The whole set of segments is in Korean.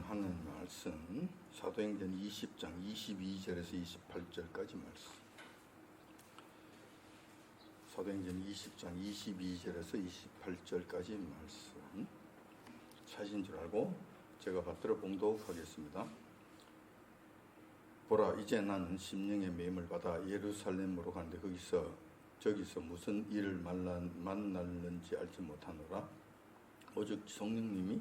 하는 말씀 사도행전 20장 22절에서 28절까지 말씀. 사도행전 20장 22절에서 28절까지 말씀 찾은 줄 알고 제가 받들어 봉독하겠습니다. 보라, 이제 나는 심령의 매임을 받아 예루살렘으로 가는데 저기서 무슨 일을 만날는지 알지 못하노라. 오직 성령님이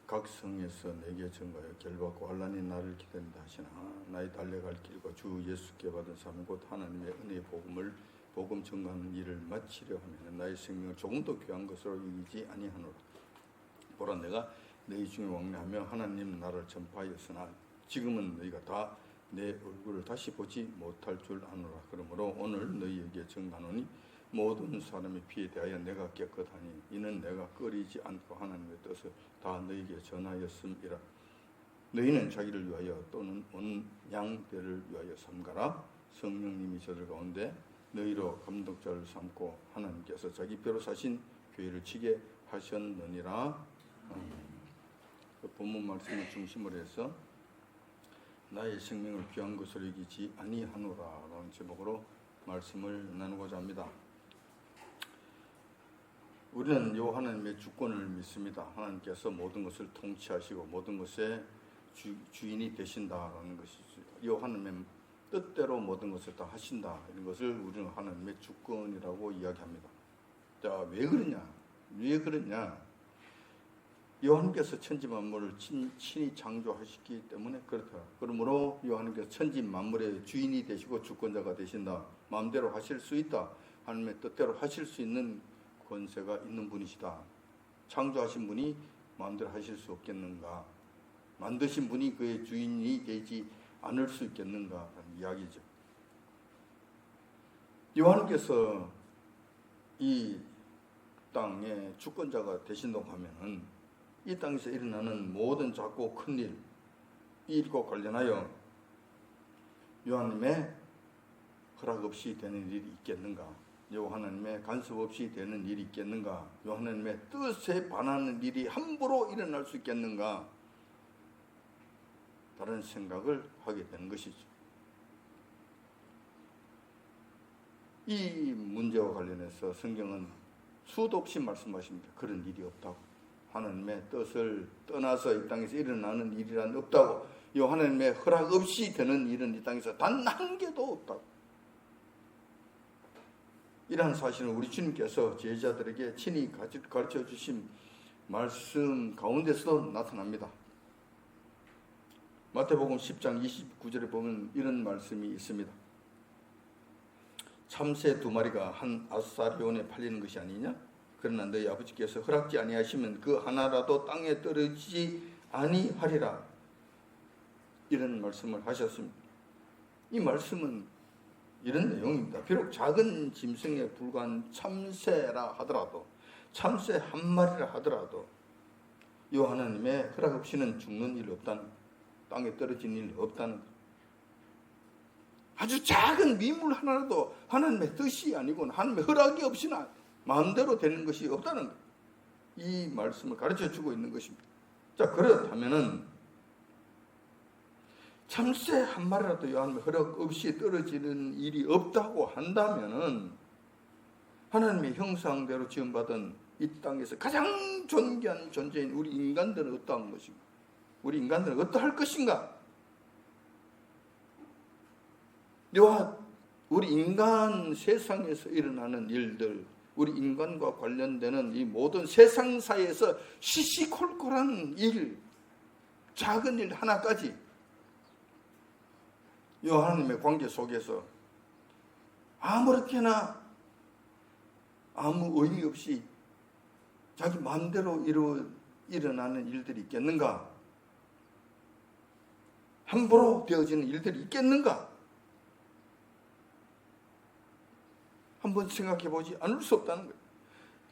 각 성에서 내게 증거하여 결받고 환난이 나를 기다린다 하시나, 나의 달려갈 길과 주 예수께 받은 삶 곧 하나님의 은혜의 복음 증거하는 일을 마치려 하면 나의 생명을 조금도 귀한 것으로 여기지 아니하노라. 보라, 내가 너희 중에 왕래하며 하나님 나라를 전파하였으나 지금은 너희가 다 내 얼굴을 다시 보지 못할 줄 아노라. 그러므로 오늘 너희에게 증거하노니 모든 사람의 피에 대하여 내가 깨끗하니 이는 내가 꺼리지 않고 하나님의 뜻을 다 너희에게 전하였음이라. 너희는 자기를 위하여 또는 온 양떼를 위하여 삼가라. 성령님이 저들 가운데 너희로 감독자를 삼고 하나님께서 자기 뼈로 사신 교회를 치게 하셨느니라. 그 본문 말씀을 중심으로 해서 나의 생명을 귀한 것으로 여기지 아니하노라 라는 제목으로 말씀을 나누고자 합니다. 우리는 요 하나님의 주권을 믿습니다. 하나님께서 모든 것을 통치하시고 모든 것의 주인이 되신다라는 것이죠. 요 하나님의 뜻대로 모든 것을 다 하신다, 이런 것을 우리는 하나님의 주권이라고 이야기합니다. 자, 왜 그러냐? 여호와께서 천지 만물을 친히 창조하셨기 때문에 그렇다. 그러므로 여호와께서 천지 만물의 주인이 되시고 주권자가 되신다. 마음대로 하실 수 있다. 하나님의 뜻대로 하실 수 있는 권세가 있는 분이시다. 창조하신 분이 마음대로 하실 수 없겠는가? 만드신 분이 그의 주인이 되지 않을 수 있겠는가? 라는 이야기죠. 여호와께서 이 땅의 주권자가 되신다고 하면은 이 땅에서 일어나는 모든 작고 큰 일, 이 일과 관련하여 여호와님의 허락 없이 되는 일이 있겠는가? 여호와님의 간섭 없이 되는 일이 있겠는가? 여호와님의 뜻에 반하는 일이 함부로 일어날 수 있겠는가? 다른 생각을 하게 되는 것이죠. 이 문제와 관련해서 성경은 수도 없이 말씀하십니다. 그런 일이 없다고. 하나님의 뜻을 떠나서 이 땅에서 일어나는 일이란 없다고. 이 하나님의 허락 없이 되는 일은 이 땅에서 단 한 개도 없다고. 이러한 사실은 우리 주님께서 제자들에게 친히 가르쳐 주신 말씀 가운데서도 나타납니다. 마태복음 10장 29절에 보면 이런 말씀이 있습니다. 참새 2마리가 한 아사리온에 팔리는 것이 아니냐? 그러나 너희 아버지께서 허락지 아니하시면 그 하나라도 땅에 떨어지지 아니하리라. 이런 말씀을 하셨습니다. 이 말씀은 이런 내용입니다. 비록 작은 짐승에 불과한 참새라 하더라도, 참새 한 마리라 하더라도 이 하나님의 허락 없이는 죽는 일 없다는, 땅에 떨어지는 일 없다는 것. 아주 작은 미물 하나라도 하나님의 뜻이 아니고 하나님의 허락이 없이는 마음대로 되는 것이 없다는 것. 이 말씀을 가르쳐주고 있는 것입니다. 자, 그렇다면은 참새 한 마리라도 하나님의 허락 없이 떨어지는 일이 없다고 한다면은 하나님의 형상대로 지음받은 이 땅에서 가장 존귀한 존재인 우리 인간들은 어떠한 것인가? 우리 인간들은 어떠할 것인가? 우리 인간 세상에서 일어나는 일들, 우리 인간과 관련되는 이 모든 세상사에서 시시콜콜한 일, 작은 일 하나까지 이 하나님의 관계 속에서 아무렇게나 아무 의미 없이 자기 마음대로 일어나는 일들이 있겠는가? 함부로 되어지는 일들이 있겠는가? 한번 생각해보지 않을 수 없다는 거예요.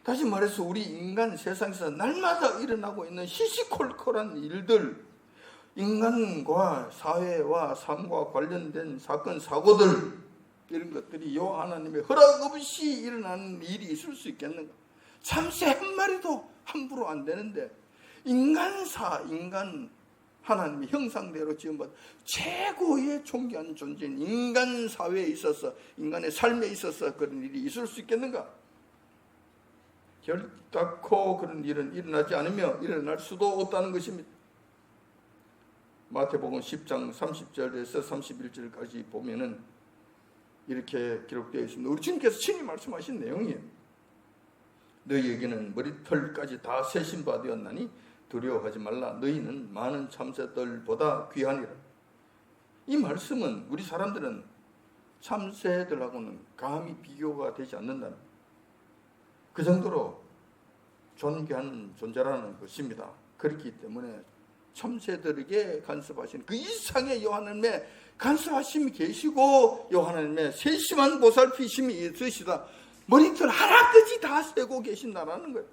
다시 말해서 우리 인간 세상에서 날마다 일어나고 있는 시시콜콜한 일들, 인간과 사회와 삶과 관련된 사건, 사고들, 이런 것들이 요 하나님의 허락 없이 일어나는 일이 있을 수 있겠는가? 참새 한 마리도 함부로 안 되는데 인간사, 인간 하나님의 형상대로 지음받은 최고의 존귀한 존재인 인간 사회에 있어서, 인간의 삶에 있어서 그런 일이 있을 수 있겠는가? 결단코 그런 일은 일어나지 않으며 일어날 수도 없다는 것입니다. 마태복음 10장 30절에서 31절까지 보면은 이렇게 기록되어 있습니다. 우리 주님께서 친히 말씀하신 내용이에요. 너희에게는 머리털까지 다 세신 바 되었나니 두려워하지 말라. 너희는 많은 참새들보다 귀하니라. 이 말씀은 우리 사람들은 참새들하고는 감히 비교가 되지 않는다는, 그 정도로 존귀한 존재라는 것입니다. 그렇기 때문에 참새들에게 간섭하시는 그 이상의 하나님의 간섭하심이 계시고 하나님의 세심한 보살피심이 있으시다. 머리털 하나까지 다 세고 계신다라는 거예요.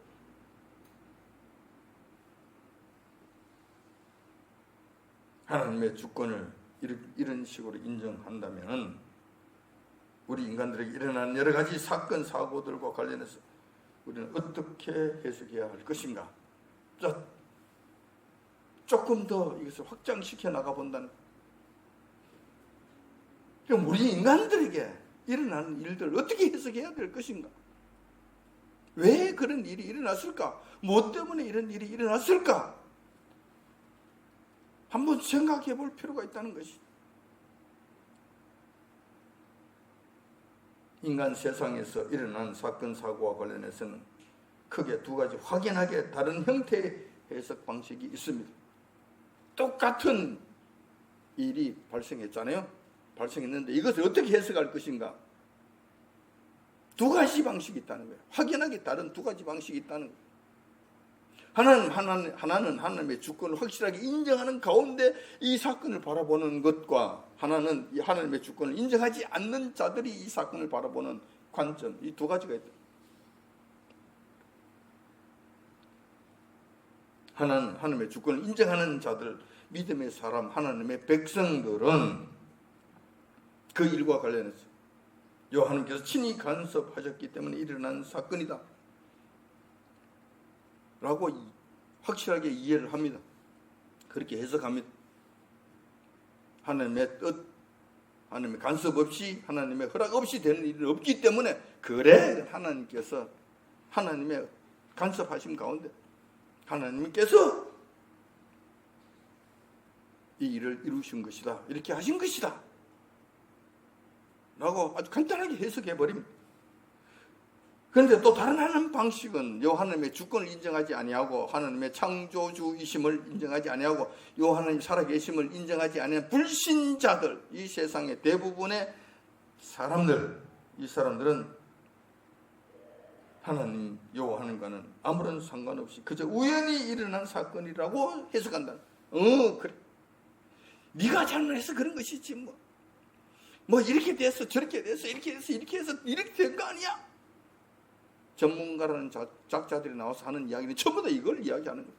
하나님의 주권을 이런 식으로 인정한다면 우리 인간들에게 일어나는 여러 가지 사건 사고들과 관련해서 우리는 어떻게 해석해야 할 것인가? 조금 더 이것을 확장시켜 나가 본다는, 그럼 우리 인간들에게 일어나는 일들 어떻게 해석해야 될 것인가? 왜 그런 일이 일어났을까? 무엇 때문에 이런 일이 일어났을까? 한번 생각해 볼 필요가 있다는 것이죠. 인간 세상에서 일어난 사건 사고와 관련해서는 크게 두 가지 확연하게 다른 형태의 해석 방식이 있습니다. 똑같은 일이 발생했잖아요. 발생했는데 이것을 어떻게 해석할 것인가? 두 가지 방식이 있다는 거예요. 확연하게 다른 두 가지 방식이 있다는 거예요. 하나는 하나님의 주권을 확실하게 인정하는 가운데 이 사건을 바라보는 것과, 하나는 하나님의 주권을 인정하지 않는 자들이 이 사건을 바라보는 관점, 이 두 가지가 있다. 하나는 하나님의 주권을 인정하는 자들, 믿음의 사람, 하나님의 백성들은 그 일과 관련해서 하나님께서 친히 간섭하셨기 때문에 일어난 사건이다 라고 확실하게 이해를 합니다. 그렇게 해석합니다. 하나님의 뜻, 하나님의 간섭 없이, 하나님의 허락 없이 되는 일은 없기 때문에, 그래 하나님께서 하나님의 간섭하심 가운데 하나님께서 이 일을 이루신 것이다, 이렇게 하신 것이다 라고 아주 간단하게 해석해 버립니다. 그런데 또 다른 하나님 방식은 하나님의 주권을 인정하지 아니하고, 하나님의 창조주이심을 인정하지 아니하고, 하나님 살아계심을 인정하지 아니하는 불신자들, 이 세상의 대부분의 사람들, 이 사람들은 하나님 하나님과는 아무런 상관없이 그저 우연히 일어난 사건이라고 해석한다. 그래, 네가 잘못해서 그런 것이지 뭐 이렇게 돼서 저렇게 돼서 이렇게 돼서 이렇게 해서 이렇게 된 거 아니야? 전문가라는 작자들이 나와서 하는 이야기는 전부 다 이걸 이야기하는 거예요.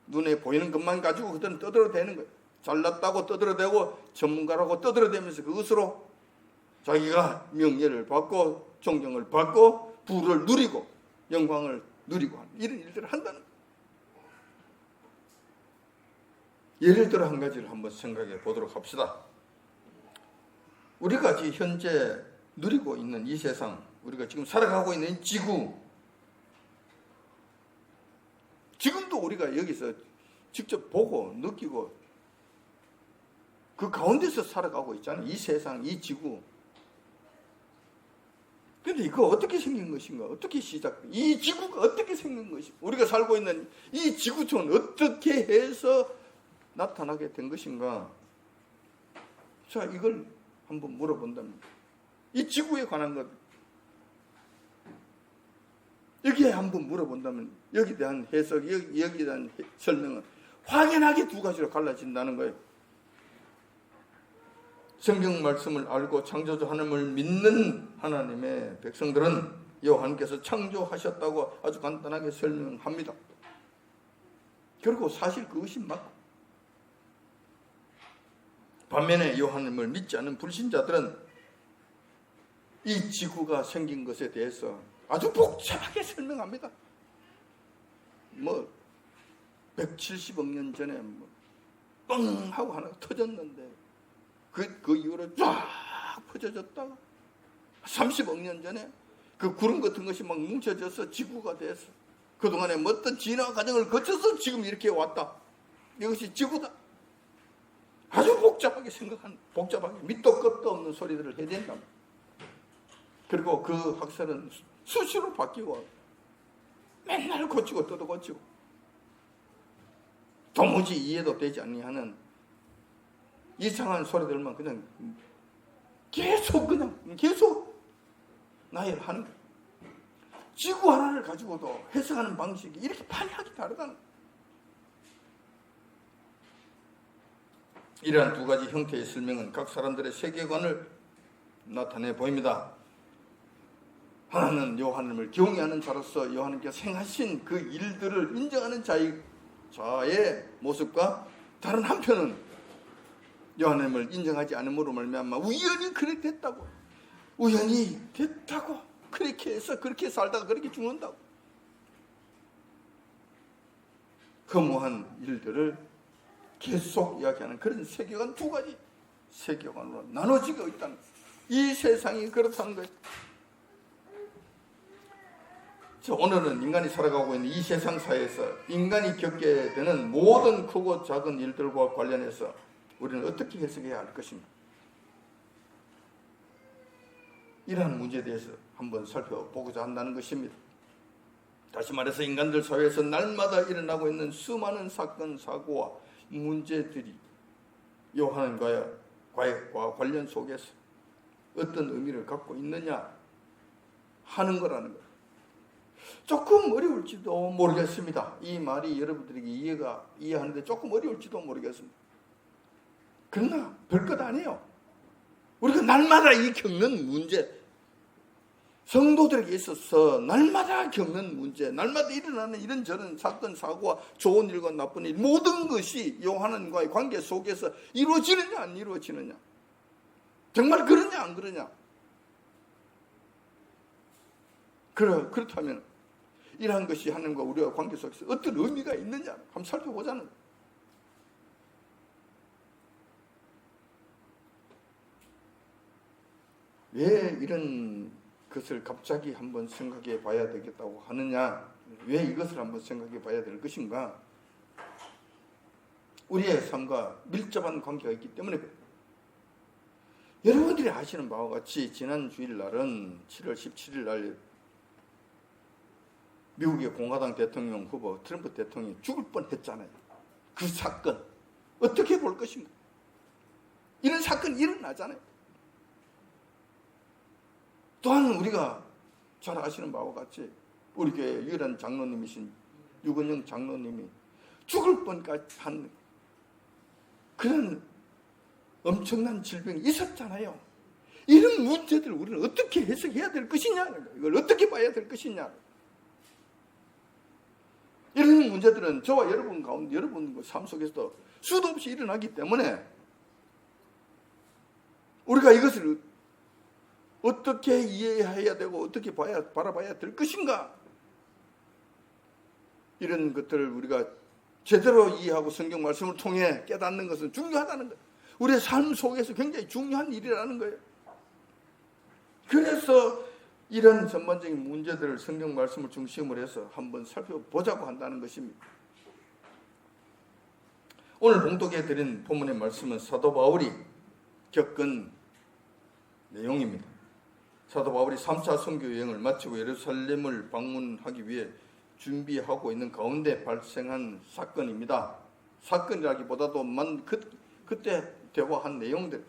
눈에 보이는 것만 가지고 그들은 떠들어대는 거예요. 잘났다고 떠들어대고 전문가라고 떠들어대면서 그것으로 자기가 명예를 받고 존경을 받고 부를 누리고 영광을 누리고 하는 이런 일들을 한다는 거예요. 예를 들어 한 가지를 한번 생각해 보도록 합시다. 우리가 지금 현재 누리고 있는 이 세상, 우리가 지금 살아가고 있는 지구, 지금도 우리가 여기서 직접 보고 느끼고 그 가운데서 살아가고 있잖아요. 이 세상, 이 지구. 그런데 이거 어떻게 생긴 것인가? 어떻게 이 지구가 어떻게 생긴 것인가? 우리가 살고 있는 이 지구촌은 어떻게 해서 나타나게 된 것인가? 자, 이걸 한번 물어본다면, 이 지구에 관한 것, 여기에 한번 물어본다면 여기에 대한 해석, 여기에 대한 설명은 확연하게 두 가지로 갈라진다는 거예요. 성경 말씀을 알고 창조주 하나님을 믿는 하나님의 백성들은 하나님께서 창조하셨다고 아주 간단하게 설명합니다. 그리고 사실 그것이 맞고, 반면에 하나님을 믿지 않는 불신자들은 이 지구가 생긴 것에 대해서 아주 복잡하게 설명합니다. 170억 년 전에 뻥 하고 하나가 터졌는데 그 이후로 쫙 퍼져졌다가 30억 년 전에 그 구름 같은 것이 막 뭉쳐져서 지구가 됐어. 그동안에 어떤 진화 과정을 거쳐서 지금 이렇게 왔다. 이것이 지구다. 아주 복잡하게 복잡하게 밑도 끝도 없는 소리들을 해야 된다. 그리고 그 학설은 수시로 바뀌고 맨날 고치고 또 고치고 도무지 이해도 되지 아니하는 이상한 소리들만 그냥 계속 나열하는 거예요. 지구 하나를 가지고도 해석하는 방식이 이렇게 판이하게 다르다는 거예요. 이러한 두 가지 형태의 설명은 각 사람들의 세계관을 나타내 보입니다. 하나는 요한을 경외하는 자로서 요한님께서 행하신 그 일들을 인정하는 자의 모습과, 다른 한편은 요한님을 인정하지 않음으로 말미암아 우연히 그렇게 됐다고, 그렇게 해서 그렇게 살다가 그렇게 죽는다고, 허무한 일들을 계속 이야기하는 그런 세계관, 두 가지 세계관으로 나눠지고 있다는 거예요. 이 세상이 그렇다는 거예요. 오늘은 인간이 살아가고 있는 이 세상 사회에서 인간이 겪게 되는 모든 크고 작은 일들과 관련해서 우리는 어떻게 해석해야 할 것인가, 이러한 문제에 대해서 한번 살펴보고자 한다는 것입니다. 다시 말해서 인간들 사회에서 날마다 일어나고 있는 수많은 사건, 사고와 문제들이 요한과의 관련 속에서 어떤 의미를 갖고 있느냐 하는 거라는 거예요. 조금 어려울지도 모르겠습니다. 이 말이 여러분들에게 이해하는데 조금 어려울지도 모르겠습니다. 그러나 별것 아니에요. 우리가 날마다 겪는 문제, 성도들에게 있어서 날마다 겪는 문제, 날마다 일어나는 이런저런 사건, 사고와 좋은 일과 나쁜 일, 모든 것이 요한과의 관계 속에서 이루어지느냐 안 이루어지느냐, 정말 그러냐 안 그러냐, 그렇다면 이러한 것이 하나님과 우리와 관계 속에서 어떤 의미가 있느냐 한번 살펴보자는 거예요. 왜 이런 것을 갑자기 한번 생각해 봐야 되겠다고 하느냐, 왜 이것을 한번 생각해 봐야 될 것인가, 우리의 삶과 밀접한 관계가 있기 때문에 그래요. 여러분들이 아시는 바와 같이 지난 주일날은 7월 17일 날 미국의 공화당 대통령 후보 트럼프 대통령이 죽을 뻔했잖아요. 그 사건 어떻게 볼 것인가, 이런 사건이 일어나잖아요. 또한 우리가 잘 아시는 바와 같이 우리 교회 유일한 장로님이신 유건영 장로님이 죽을 뻔까지 한 그런 엄청난 질병이 있었잖아요. 이런 문제들을 우리는 어떻게 해석해야 될 것이냐, 이걸 어떻게 봐야 될 것이냐, 이런 문제들은 저와 여러분 가운데, 여러분 삶 속에서도 수도 없이 일어나기 때문에 우리가 이것을 어떻게 이해해야 되고 어떻게 바라봐야 될 것인가, 이런 것들을 우리가 제대로 이해하고 성경 말씀을 통해 깨닫는 것은 중요하다는 거예요. 우리의 삶 속에서 굉장히 중요한 일이라는 거예요. 그래서 이런 전반적인 문제들을 성경 말씀을 중심으로 해서 한번 살펴보자고 한다는 것입니다. 오늘 봉독해 드린 본문의 말씀은 사도 바울이 겪은 내용입니다. 사도 바울이 3차 선교 여행을 마치고 예루살렘을 방문하기 위해 준비하고 있는 가운데 발생한 사건입니다. 사건이라기보다도 그때 대화한 내용들.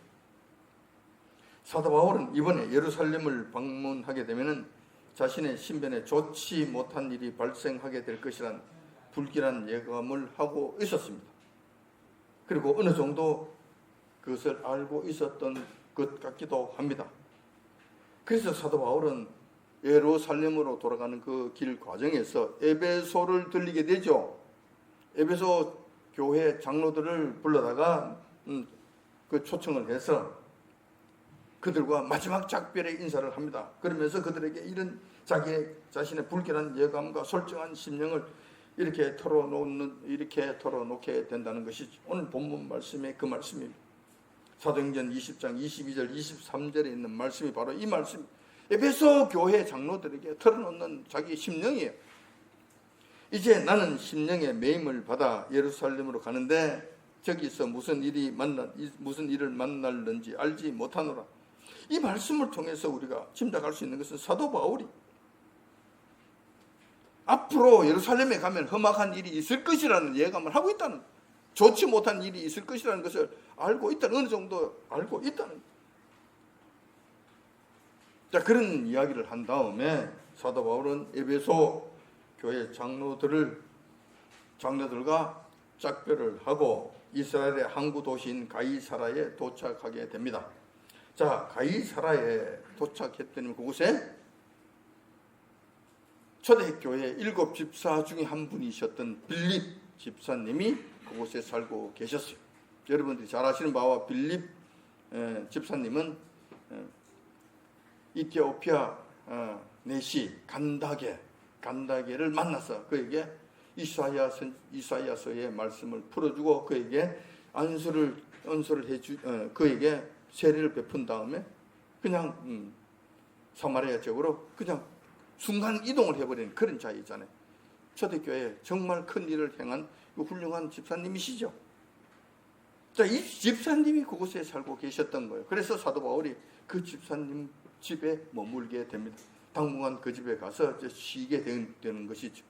사도 바울은 이번에 예루살렘을 방문하게 되면 자신의 신변에 좋지 못한 일이 발생하게 될 것이란 불길한 예감을 하고 있었습니다. 그리고 어느 정도 그것을 알고 있었던 것 같기도 합니다. 그래서 사도 바울은 예루살렘으로 돌아가는 그 길 과정에서 에베소를 들리게 되죠. 에베소 교회 장로들을 불러다가 그 초청을 해서 그들과 마지막 작별의 인사를 합니다. 그러면서 그들에게 이런 자신의 불길한 예감과 솔직한 심령을 이렇게 털어놓게 된다는 것이죠. 오늘 본문 말씀의 그 말씀입니다. 사도행전 20장 22절 23절에 있는 말씀이 바로 이 말씀. 에베소 교회 장로들에게 털어놓는 자기 심령이에요. 이제 나는 심령의 매임을 받아 예루살렘으로 가는데 저기서 무슨 일을 만날는지 알지 못하노라. 이 말씀을 통해서 우리가 짐작할 수 있는 것은 사도 바울이 앞으로 예루살렘에 가면 험악한 일이 있을 것이라는 예감을 하고 있다는, 좋지 못한 일이 있을 것이라는 것을 알고 있다는, 어느 정도 알고 있다는. 자, 그런 이야기를 한 다음에 사도 바울은 에베소 교회 장로들과 짝별을 하고 이스라엘의 항구 도시인 가이사라에 도착하게 됩니다. 자, 가이사라에 도착했더니 그곳에 초대교회 7 집사 중에 한 분이셨던 빌립 집사님이 그곳에 살고 계셨어요. 여러분들이 잘 아시는 바와 빌립 집사님은 이티오피아 내시 간다게를 만나서 그에게 이사야서의 말씀을 풀어주고 그에게 안수를 그에게 세례를 베푼 다음에 그냥 사마리아 지역으로 그냥 순간 이동을 해버리는 그런 자이잖아요. 초대교회에 정말 큰 일을 행한 훌륭한 집사님이시죠. 자, 이 집사님이 그곳에 살고 계셨던 거예요. 그래서 사도 바울이 그 집사님 집에 머물게 됩니다. 당분간 그 집에 가서 쉬게 되는 것이죠.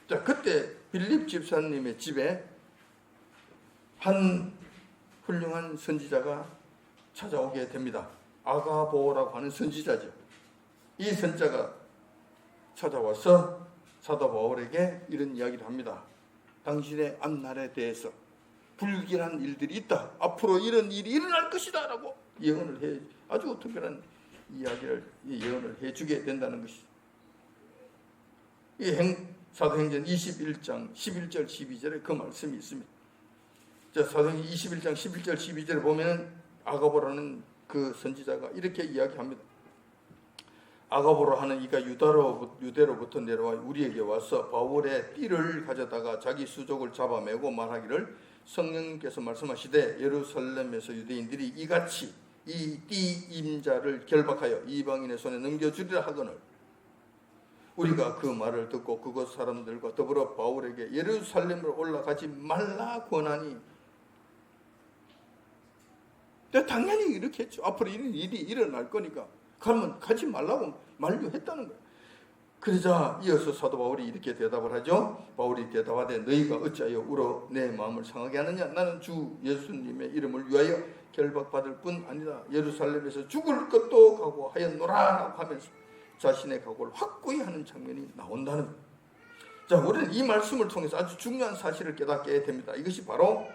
자, 그때 빌립 집사님의 집에 한 훌륭한 선지자가 찾아오게 됩니다. 아가보라고 하는 선지자죠. 이 선자가 찾아와서 사도 바울에게 이런 이야기를 합니다. 당신의 앞날에 대해서 불길한 일들이 있다. 앞으로 이런 일이 일어날 것이다. 라고 아주 특별한 예언을 해주게 된다는 것이죠. 사도행전 21장 11절 12절에 그 말씀이 있습니다. 자, 사도행전 21장 11절 12절에 보면 아가보라는 그 선지자가 이렇게 이야기합니다. 아가보라 하는 이가 유대로부터 내려와 우리에게 와서 바울의 띠를 가져다가 자기 수족을 잡아매고 말하기를 성령님께서 말씀하시되 예루살렘에서 유대인들이 이같이 이 띠 임자를 결박하여 이방인의 손에 넘겨주리라 하거늘 우리가 그 말을 듣고 그곳 사람들과 더불어 바울에게 예루살렘으로 올라가지 말라 권하니. 당연히 이렇게 했죠. 앞으로 이런 일이 일어날 거니까 가면 가지 말라고 만류했다는 거예요. 그러자 이어서 사도 바울이 이렇게 대답을 하죠. 바울이 대답하되 너희가 어찌하여 울어 내 마음을 상하게 하느냐. 나는 주 예수님의 이름을 위하여 결박받을 뿐 아니라 예루살렘에서 죽을 것도 각오하였노라 라고 하면서 자신의 각오를 확고히 하는 장면이 나온다는 거예요. 자, 우리는 이 말씀을 통해서 아주 중요한 사실을 깨닫게 됩니다. 이것이 바로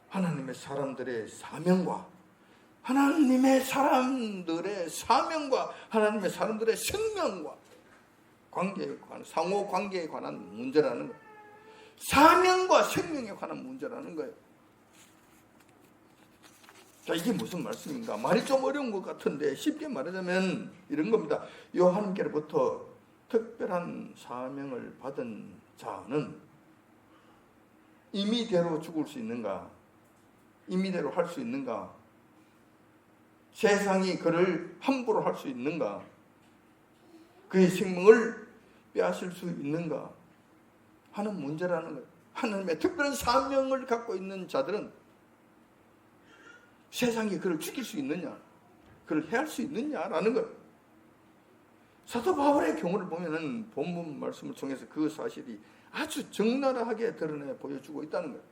하나님의 사람들의 사명과 하나님의 사람들의 생명과 관계에 관한, 상호 관계에 관한 문제라는 거예요. 사명과 생명에 관한 문제라는 거예요. 자, 이게 무슨 말씀인가? 말이 좀 어려운 것 같은데 쉽게 말하자면 이런 겁니다. 하나님께로부터 특별한 사명을 받은 자는 임의대로 죽을 수 있는가? 임의대로 할 수 있는가? 세상이 그를 함부로 할 수 있는가? 그의 생명을 빼앗을 수 있는가? 하는 문제라는 거예요. 하나님의 특별한 사명을 갖고 있는 자들은 세상이 그를 죽일 수 있느냐? 그를 해할 수 있느냐라는 거예요. 사도 바울의 경우를 보면은 본문 말씀을 통해서 그 사실이 아주 적나라하게 드러내 보여주고 있다는 거예요.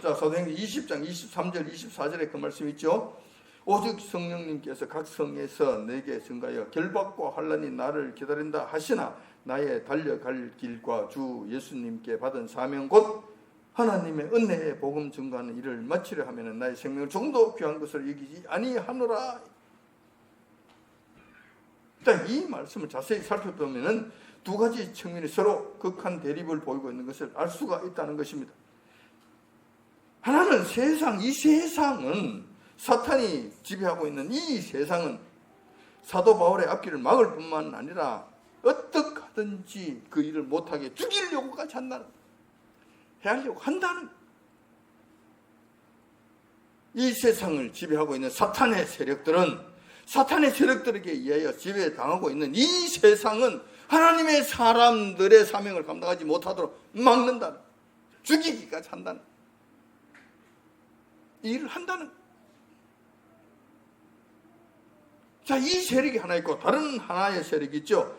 자, 사도행전 20장 23절 24절에 그 말씀이 있죠. 오직 성령님께서 각 성에서 내게 증가하여 결박과 환난이 나를 기다린다 하시나 나의 달려갈 길과 주 예수님께 받은 사명 곧 하나님의 은혜의 복음 증거하는 일을 마치려 하면 나의 생명을 좀더 귀한 것을 여기지 아니하노라. 이 말씀을 자세히 살펴보면 두 가지 측면이 서로 극한 대립을 보이고 있는 것을 알 수가 있다는 것입니다. 하나는 이 세상은 사탄이 지배하고 있는 이 세상은 사도 바울의 앞길을 막을 뿐만 아니라 어떻게 하든지 그 일을 못하게 죽이려고까지 한다는, 해하려고 한다는, 이 세상을 지배하고 있는 사탄의 세력들은, 사탄의 세력들에게 의하여 지배당하고 있는 이 세상은 하나님의 사람들의 사명을 감당하지 못하도록 막는다는, 죽이기까지 한다는, 이 일을 한다는. 자, 이 세력이 하나 있고 다른 하나의 세력이 있죠.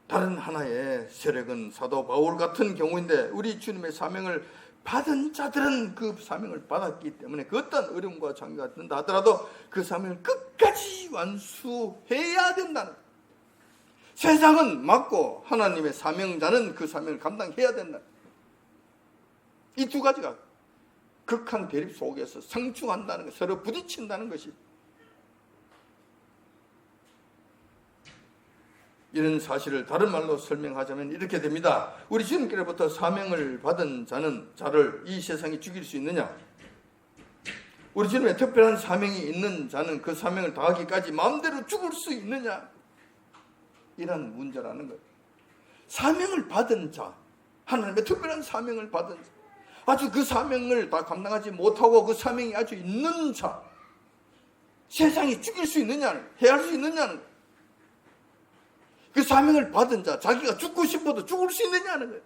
다른 하나의 세력은 사도 바울 같은 경우인데, 우리 주님의 사명을 받은 자들은 그 사명을 받았기 때문에 그 어떤 어려움과 장애가 든다 하더라도 그 사명을 끝까지 완수해야 된다는, 세상은 막고 하나님의 사명자는 그 사명을 감당해야 된다. 이 두 가지가 극한 대립 속에서 상충한다는 것, 서로 부딪힌다는 것이, 이런 사실을 다른 말로 설명하자면 이렇게 됩니다. 우리 주님께로부터 사명을 받은 자를 이 세상이 죽일 수 있느냐? 우리 주님의 특별한 사명이 있는 자는 그 사명을 다하기까지 마음대로 죽을 수 있느냐? 이런 문제라는 거예요. 사명을 받은 자, 하나님의 특별한 사명을 받은 자, 아주 그 사명을 다 감당하지 못하고 그 사명이 아주 있는 자, 세상이 죽일 수 있느냐는, 해할 수 있느냐는 거예요. 그 사명을 받은 자, 자기가 죽고 싶어도 죽을 수 있느냐는 거예요.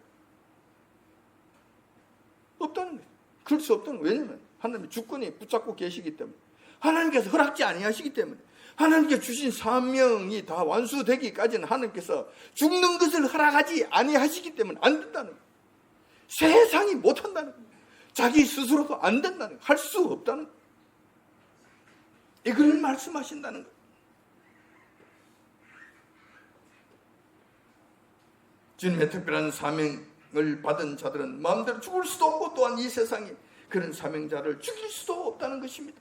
없다는 거예요. 그럴 수 없다는 거예요. 왜냐하면 하나님의 주권이 붙잡고 계시기 때문에, 하나님께서 허락지 아니하시기 때문에, 하나님께 주신 사명이 다 완수되기까지는 하나님께서 죽는 것을 허락하지 아니하시기 때문에 안 된다는 거예요. 세상이 못한다는 거예요. 자기 스스로도 안 된다는 거예요. 할 수 없다는 거예요. 이걸 말씀하신다는 거예요. 주님의 특별한 사명을 받은 자들은 마음대로 죽을 수도 없고, 또한 이 세상이 그런 사명자를 죽일 수도 없다는 것입니다.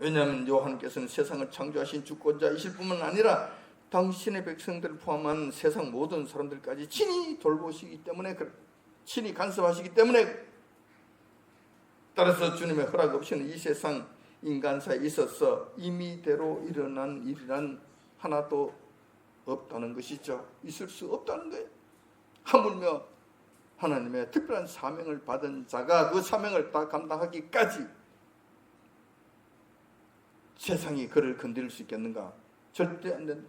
왜냐하면 요한께서는 세상을 창조하신 주권자이실 뿐만 아니라 당신의 백성들을 포함한 세상 모든 사람들까지 친히 돌보시기 때문에, 친히 간섭하시기 때문에, 따라서 주님의 허락 없이는 이 세상 인간사에 있어서 임의대로 일어난 일이란 하나도 없다는 것이죠. 있을 수 없다는 거예요. 하물며 하나님의 특별한 사명을 받은 자가 그 사명을 다 감당하기까지 세상이 그를 건드릴 수 있겠는가? 절대 안 된다.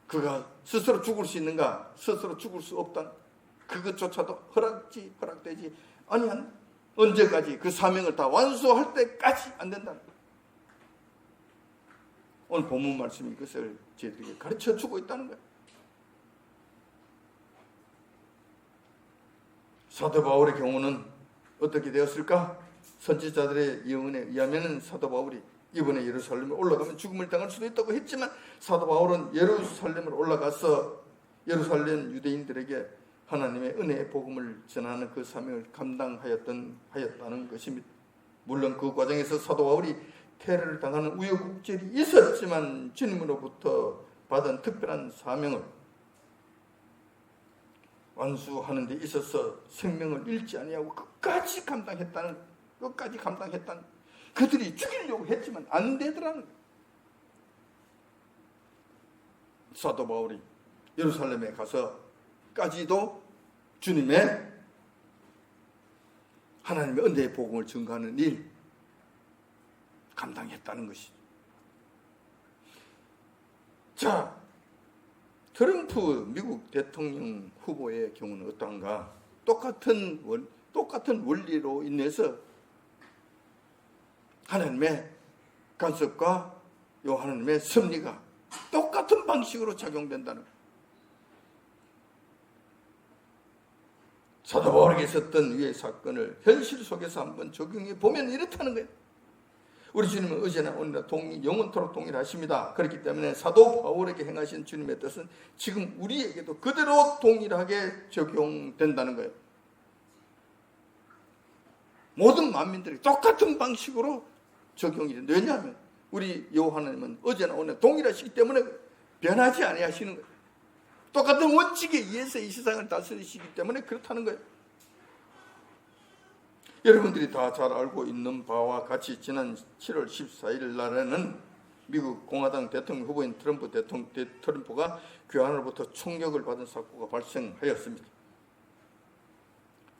그가 스스로 죽을 수 있는가? 스스로 죽을 수 없다. 그것조차도 허락되지 아니한, 언제까지? 그 사명을 다 완수할 때까지 안 된다. 오늘 본문 말씀이 그것을 저희들에게 가르쳐주고 있다는 거예요. 사도 바울의 경우는 어떻게 되었을까? 선지자들의 예언에 의하면 사도 바울이 이번에 예루살렘에 올라가면 죽음을 당할 수도 있다고 했지만, 사도 바울은 예루살렘으로 올라가서 예루살렘 유대인들에게 하나님의 은혜의 복음을 전하는 그 사명을 감당하였다는 것입니다. 물론 그 과정에서 사도 바울이 테러를 당하는 우여곡절이 있었지만, 주님으로부터 받은 특별한 사명을 완수하는 데 있어서 생명을 잃지 아니하고 끝까지 감당했다는, 그들이 죽이려고 했지만 안 되더라는 거예요. 사도 바울이 예루살렘에 가서까지도 주님의 하나님의 은혜의 복음을 증거하는 일 감당했다는 것이. 자, 트럼프 미국 대통령 후보의 경우는 어떤가? 똑같은 원리로 인해서 하나님의 간섭과 요 하나님의 섭리가 똑같은 방식으로 작용된다는 거예요. 사도 바울에게 있었던 위의 사건을 현실 속에서 한번 적용해 보면 이렇다는 거예요. 우리 주님은 어제나 오늘나 영원토록 동일하십니다. 그렇기 때문에 사도 바울에게 행하신 주님의 뜻은 지금 우리에게도 그대로 동일하게 적용된다는 거예요. 모든 만민들이 똑같은 방식으로 적용이 된다. 왜냐하면 우리 여호와 하나님은 어제나 오늘나 동일하시기 때문에 변하지 아니하시는 거예요. 똑같은 원칙에 의해서 이 세상을 다스리시기 때문에 그렇다는 거예요. 여러분들이 다 잘 알고 있는 바와 같이 지난 7월 14일 날에는 미국 공화당 대통령 후보인 트럼프가 괴한으로부터 총격을 받은 사고가 발생하였습니다.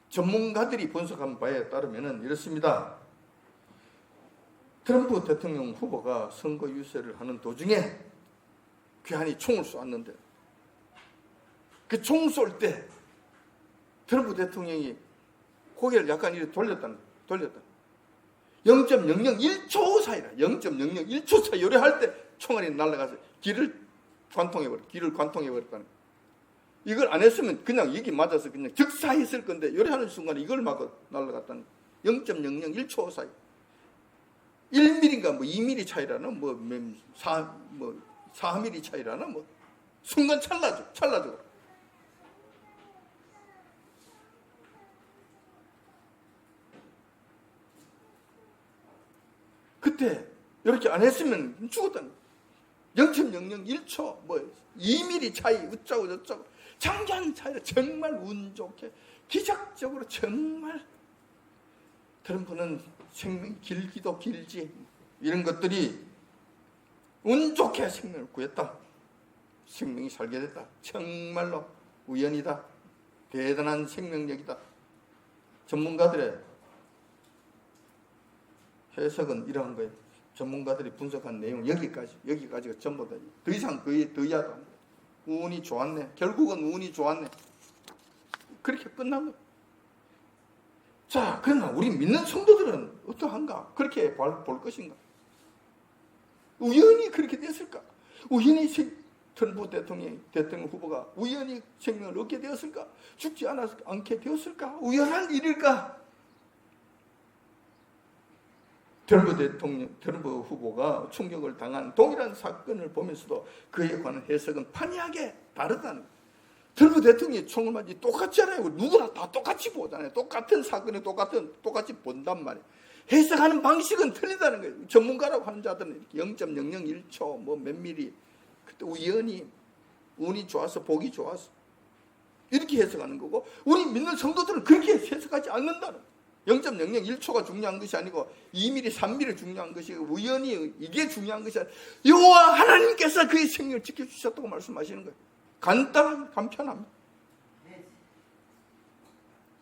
전문가들이 분석한 바에 따르면 이렇습니다. 트럼프 대통령 후보가 선거 유세를 하는 도중에 괴한이 총을 쏘았는데 그 총 쏠 때 트럼프 대통령이 고개를 약간 이렇게 돌렸다. 0.001초 사이라 0.001초 사이 요래할 때 총알이 날아가서 길을 관통해버렸다는 거예요. 이걸 안 했으면 그냥 여기 맞아서 그냥 즉사했을 건데 요래하는 순간에 이걸 맞고 날아갔다는 거예요. 0.001초 사이. 1mm인가 뭐 2mm 차이라나 뭐 4mm 차이라나 뭐 순간 찰나죠. 그때 이렇게 안 했으면 죽었다는 거예요. 0.001초 뭐 2mm 차이 어쩌고 저쩌고 장기한 차이라 정말 운 좋게 기적적으로 정말 트럼프는 생명이 길기도 길지 이런 것들이 운 좋게 생명을 구했다. 생명이 살게 됐다. 정말로 우연이다. 대단한 생명력이다. 전문가들의 해석은 이러한 거예요. 전문가들이 분석한 내용 여기까지가 전부 다. 더 이상 더 이하도 안 돼. 운이 좋았네. 결국은 운이 좋았네. 그렇게 끝난 거예요. 자, 그러나 우리 믿는 성도들은 어떠한가? 그렇게 볼 것인가? 우연히 그렇게 됐을까? 우연히 트럼프 대통령 후보가 우연히 생명을 얻게 되었을까? 죽지 않게 되었을까? 우연한 일일까? 트럼프 후보가 충격을 당한 동일한 사건을 보면서도 그에 관한 해석은 판이하게 다르다는 거예요. 트럼프 대통령이 총을 맞지 똑같지 않아요. 누구나 다 똑같이 보잖아요. 똑같은 사건에 똑같이 본단 말이에요. 해석하는 방식은 틀리다는 거예요. 전문가라고 하는 자들은 0.001초 뭐 몇 미리 그때 우연히 운이 좋아서 복이 좋아서 이렇게 해석하는 거고 우리 믿는 성도들은 그렇게 해석하지 않는다는 거예요. 0.001초가 중요한 것이 아니고 2mm, 3mm 중요한 것이고 우연히 이게 중요한 것이 아니고 여호와 하나님께서 그의 생명을 지켜주셨다고 말씀하시는 거예요. 간편합니다.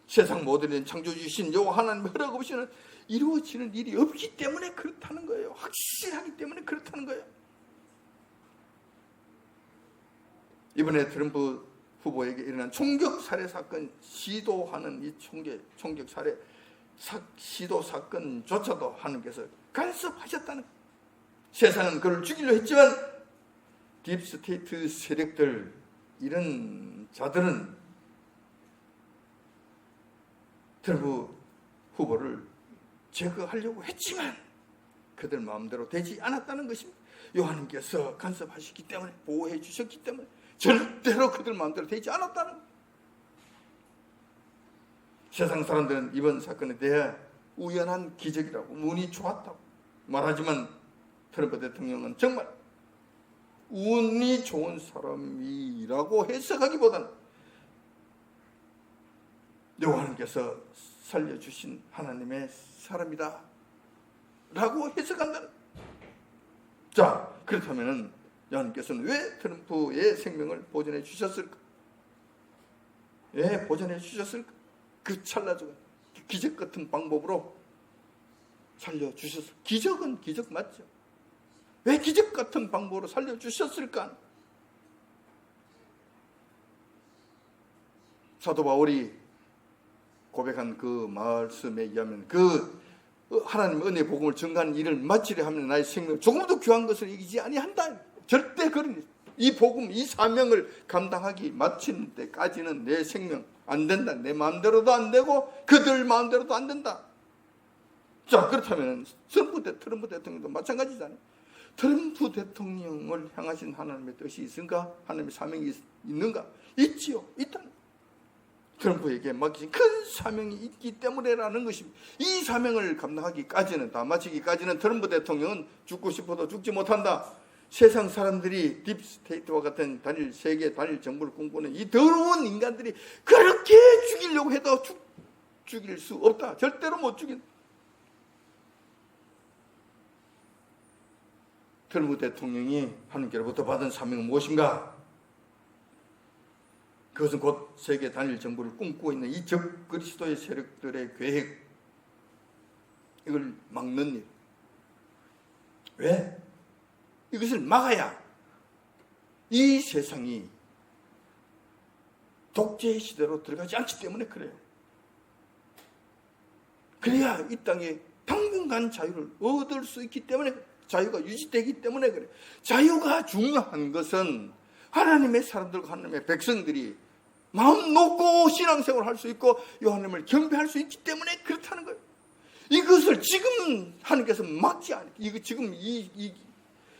세상 모든 일은 창조주신 여호와 하나님의 허락 없이는 이루어지는 일이 없기 때문에 그렇다는 거예요. 확실하기 때문에 그렇다는 거예요. 이번에 트럼프 후보에게 일어난 총격 살해 사건 시도하는 이 총격 살해 시도 사건조차도 하나님께서 간섭하셨다는 거예요. 세상은 그를 죽이려 했지만 딥스테이트 세력들 이런 자들은 트럼프 후보를 제거하려고 했지만 그들 마음대로 되지 않았다는 것입니다. 하나님께서 간섭하셨기 때문에 보호해 주셨기 때문에 절대로 그들 마음대로 되지 않았다는 거예요. 세상 사람들은 이번 사건에 대해 우연한 기적이라고 운이 좋았다고 말하지만 트럼프 대통령은 정말 운이 좋은 사람이라고 해석하기보다는 여호와님께서 살려주신 하나님의 사람이다 라고 해석한다는. 자, 그렇다면 여호와님께서는 왜 트럼프의 생명을 보존해 주셨을까? 왜 보존해 주셨을까? 그 찰나적인 기적 같은 방법으로 살려주셨을. 기적은 기적 맞죠? 왜 기적 같은 방법으로 살려주셨을까? 사도 바울이 고백한 그 말씀에 의하면 그 하나님의 은혜 복음을 증가하는 일을 마치려 하면 나의 생명 조금도 귀한 것을 이기지 아니한다. 절대 그런 이 복음, 이 사명을 감당하기 마치는 데까지는 내 생명 안 된다. 내 마음대로도 안 되고 그들 마음대로도 안 된다. 자, 그렇다면 트럼프 대통령도 마찬가지잖아요. 트럼프 대통령을 향하신 하나님의 뜻이 있은가? 하나님의 사명이 있는가? 있지요. 있다. 트럼프에게 맡기신 큰 사명이 있기 때문에라는 것입니다. 이 사명을 감당하기까지는, 다 마치기까지는 트럼프 대통령은 죽고 싶어도 죽지 못한다. 세상 사람들이 딥스테이트와 같은 세계 단일 정부를 꿈꾸는 이 더러운 인간들이 그렇게 죽이려고 해도 죽일 수 없다. 절대로 못 죽인다. 트럼프 대통령이 하나님께로부터 받은 사명은 무엇인가? 그것은 곧 세계 단일 정부를 꿈꾸고 있는 이 적그리스도의 세력들의 계획, 이걸 막는 일. 왜? 이것을 막아야 이 세상이 독재의 시대로 들어가지 않기 때문에 그래요. 그래야 이 땅에 당분간 자유를 얻을 수 있기 때문에, 자유가 유지되기 때문에 그래요. 자유가 중요한 것은 하나님의 사람들과 하나님의 백성들이 마음 놓고 신앙생활을 할 수 있고 이 하나님을 경배할 수 있기 때문에 그렇다는 거예요. 이것을 지금 하나님께서 막지 않, 이거 지금 이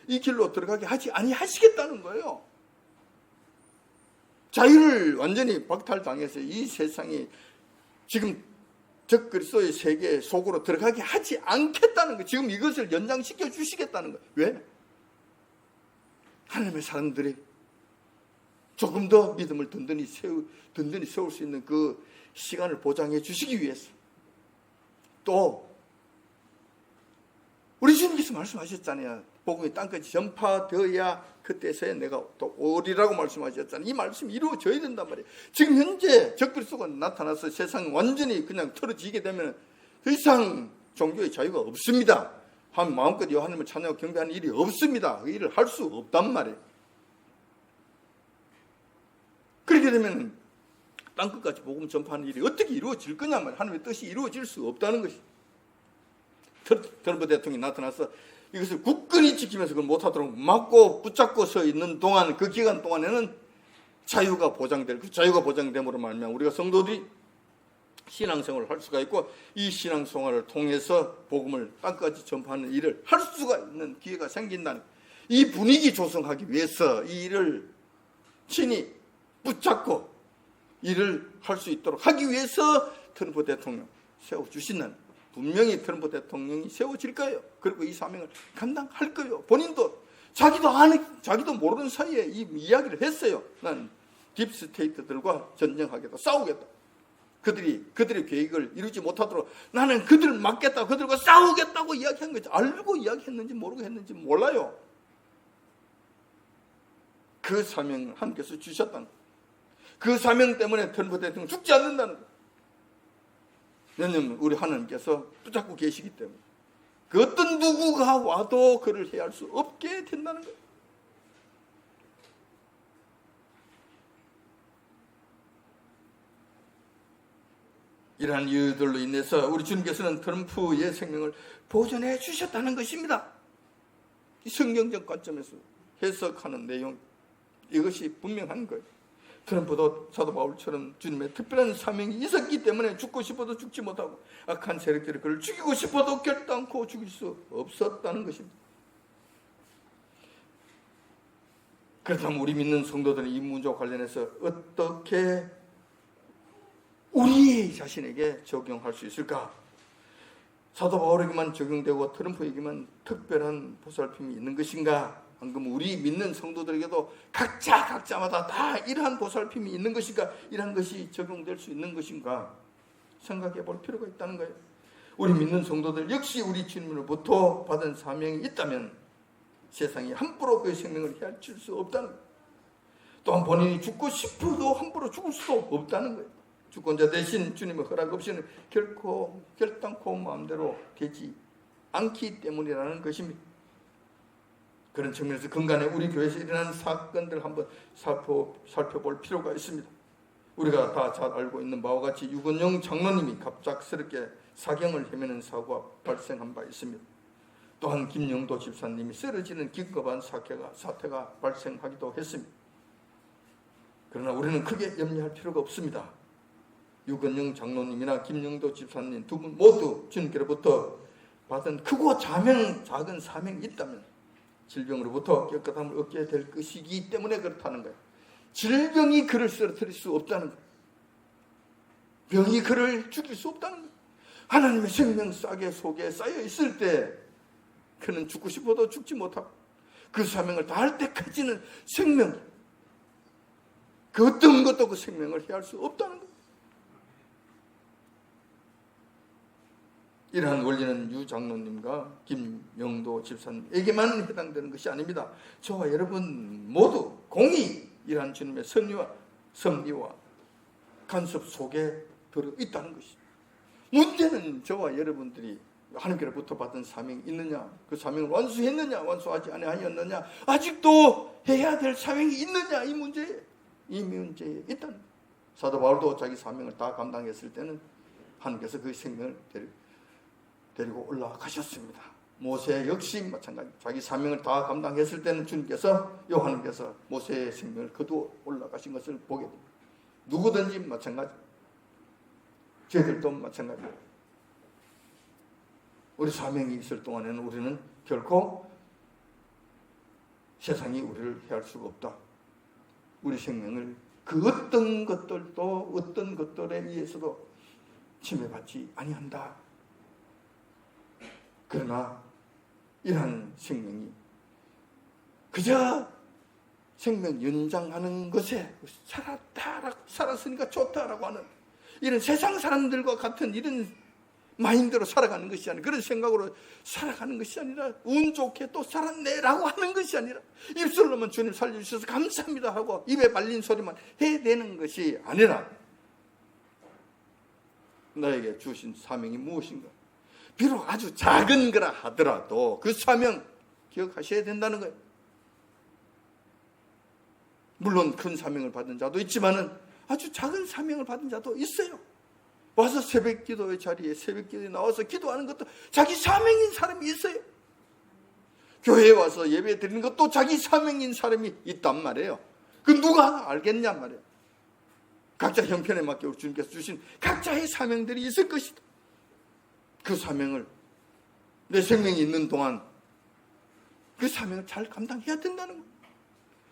길로 들어가게 하지 아니하시겠다는 거예요. 자유를 완전히 박탈당해서 이 세상이 지금 적그리스도의 세계 속으로 들어가게 하지 않겠다는 거예요. 지금 이것을 연장시켜 주시겠다는 거예요. 왜? 하나님의 사람들이 조금 더 믿음을 든든히 세울 수 있는 그 시간을 보장해 주시기 위해서. 또 우리 주님께서 말씀하셨잖아요. 복음이 땅까지 전파되어야 그때서야 내가 또 오리라고 말씀하셨잖아요. 이 말씀이 이루어져야 된단 말이에요. 지금 현재 적그리스도가 나타나서 세상이 완전히 그냥 틀어지게 되면 더 이상 종교의 자유가 없습니다. 한 마음껏 하나님을 찬양하고 경배하는 일이 없습니다. 그 일을 할 수 없단 말이에요. 그렇게 되면 땅끝까지 복음 전파하는 일이 어떻게 이루어질 거냐 말이에요. 하나님의 뜻이 이루어질 수 없다는 것이. 트럼프 대통령이 나타나서 이것을 굳건히 지키면서 그걸 못하도록 막고 붙잡고 서 있는 동안, 그 기간 동안에는 자유가 보장될, 그 자유가 보장됨으로 말미암아 우리가 성도들이 신앙생활을 할 수가 있고 이 신앙생활을 통해서 복음을 땅까지 전파하는 일을 할 수가 있는 기회가 생긴다는, 이 분위기 조성하기 위해서 이 일을 친히 붙잡고 일을 할 수 있도록 하기 위해서 트럼프 대통령 세워주시는, 분명히 트럼프 대통령이 세워질 거예요. 그리고 이 사명을 감당할 거예요. 본인도 자기도 모르는 사이에 이 이야기를 했어요. 난 딥스테이트들과 전쟁하겠다, 싸우겠다. 그들의 계획을 이루지 못하도록 나는 그들을 막겠다, 그들과 싸우겠다고 이야기한 거죠. 알고 이야기했는지 모르고 했는지 몰라요. 그 사명을 하나님께서 주셨다는 거예요. 그 사명 때문에 트럼프 대통령 죽지 않는다는 거예요. 왜냐하면 우리 하나님께서 붙잡고 계시기 때문에 그 어떤 누구가 와도 그를 해할 수 없게 된다는 거예요. 이러한 이유들로 인해서 우리 주님께서는 트럼프의 생명을 보존해 주셨다는 것입니다. 이 성경적 관점에서 해석하는 내용, 이것이 분명한 거예요. 트럼프도 사도 바울처럼 주님의 특별한 사명이 있었기 때문에 죽고 싶어도 죽지 못하고 악한 세력들이 그를 죽이고 싶어도 결단코 죽일 수 없었다는 것입니다. 그렇다면 우리 믿는 성도들은 이 문제와 관련해서 어떻게 우리 자신에게 적용할 수 있을까? 사도 바울에게만 적용되고 트럼프에게만 특별한 보살핌이 있는 것인가? 방금 우리 믿는 성도들에게도 각자마다 다 이러한 보살핌이 있는 것인가? 이러한 것이 적용될 수 있는 것인가? 생각해 볼 필요가 있다는 거예요. 우리 믿는 성도들 역시 우리 주님으로부터 받은 사명이 있다면 세상이 함부로 그의 생명을 해칠 수 없다는 거예요. 또한 본인이 죽고 싶어도 함부로 죽을 수도 없다는 거예요. 주권자 대신 주님의 허락 없이는 결단코 마음대로 되지 않기 때문이라는 것입니다. 그런 측면에서 근간에 우리 교회에서 일어난 사건들 한번 살펴볼 필요가 있습니다. 우리가 다 잘 알고 있는 바와 같이 유건영 장로님이 갑작스럽게 사경을 헤매는 사고가 발생한 바 있습니다. 또한 김영도 집사님이 쓰러지는 긴급한 사태가 발생하기도 했습니다. 그러나 우리는 크게 염려할 필요가 없습니다. 유건영 장로님이나 김영도 집사님 두 분 모두 주님께로부터 받은 크고 작은 사명이 있다면 질병으로부터 깨끗함을 얻게 될 것이기 때문에 그렇다는 거예요. 질병이 그를 쓰러뜨릴 수 없다는 거예요. 병이 그를 죽일 수 없다는 거예요. 하나님의 생명 싸게 속에 쌓여 있을 때 그는 죽고 싶어도 죽지 못하고 그 사명을 다할 때까지는 생명, 그 어떤 것도 그 생명을 해할 수 없다는 거예요. 이러한 원리는 유 장로님과 김영도 집사님에게만 해당되는 것이 아닙니다. 저와 여러분 모두 공히 이러한 주님의 섭리와 간섭 속에 들어있다는 것이죠. 문제는 저와 여러분들이 하나님께로부터 받은 사명이 있느냐, 그 사명을 완수했느냐, 완수하지 아니하였느냐, 아직도 해야 될 사명이 있느냐, 이 문제에 있다는 거예요. 사도 바울도 자기 사명을 다 감당했을 때는 하나님께서 그 생명을 데리고 올라가셨습니다. 모세 역시 마찬가지. 자기 사명을 다 감당했을 때는 주님께서, 하나님께서 모세의 생명을 거두어 올라가신 것을 보게 됩니다. 누구든지 마찬가지. 저희들도 마찬가지. 우리 사명이 있을 동안에는 우리는 결코 세상이 우리를 해할 수가 없다. 우리 생명을 그 어떤 것들도 어떤 것들에 의해서도 침해받지 아니한다. 그러나 이러한 생명이 그저 생명 연장하는 것에 살았으니까 좋다라고 하는 이런 세상 사람들과 같은 이런 마인드로 살아가는 것이 아니라, 그런 생각으로 살아가는 것이 아니라, 운 좋게 또 살았네라고 하는 것이 아니라, 입술로만 주님 살려주셔서 감사합니다 하고 입에 발린 소리만 해대는 것이 아니라, 나에게 주신 사명이 무엇인가, 비록 아주 작은 거라 하더라도 그 사명 기억하셔야 된다는 거예요. 물론 큰 사명을 받은 자도 있지만은 아주 작은 사명을 받은 자도 있어요. 와서 새벽 기도의 자리에 새벽 기도에 나와서 기도하는 것도 자기 사명인 사람이 있어요. 교회에 와서 예배 드리는 것도 자기 사명인 사람이 있단 말이에요. 그 누가 알겠냐 말이에요. 각자 형편에 맞게 주님께서 주신 각자의 사명들이 있을 것이다. 그 사명을 내 생명이 있는 동안 그 사명을 잘 감당해야 된다는 거예요.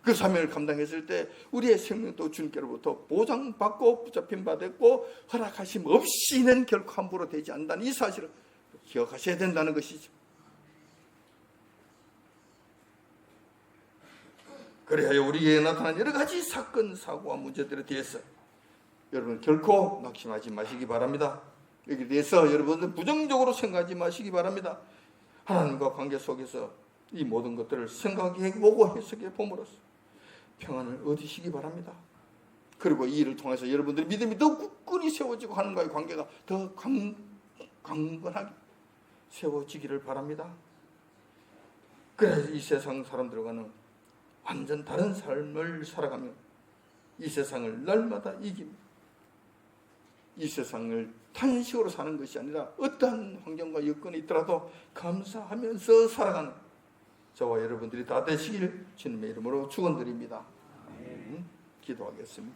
그 사명을 감당했을 때 우리의 생명도 주님께로부터 보장받고 붙잡힌 바 됐고 허락하심 없이는 결코 함부로 되지 않는다는 이 사실을 기억하셔야 된다는 것이죠. 그래야 우리에게 나타난 여러 가지 사건, 사고와 문제들에 대해서 여러분 결코 낙심하지 마시기 바랍니다. 여기에 대해서 여러분들 부정적으로 생각하지 마시기 바랍니다. 하나님과 관계 속에서 이 모든 것들을 생각해보고 해석해 봄으로써 평안을 얻으시기 바랍니다. 그리고 이 일을 통해서 여러분들의 믿음이 더 굳건히 세워지고 하나님과의 관계가 더 강건하게 세워지기를 바랍니다. 그래서 이 세상 사람들과는 완전 다른 삶을 살아가며 이 세상을 날마다 이깁니다. 이 세상을 탄식으로 사는 것이 아니라 어떠한 환경과 여건이 있더라도 감사하면서 살아가는 저와 여러분들이 다 되시길 주님의 이름으로 축원드립니다. 기도하겠습니다.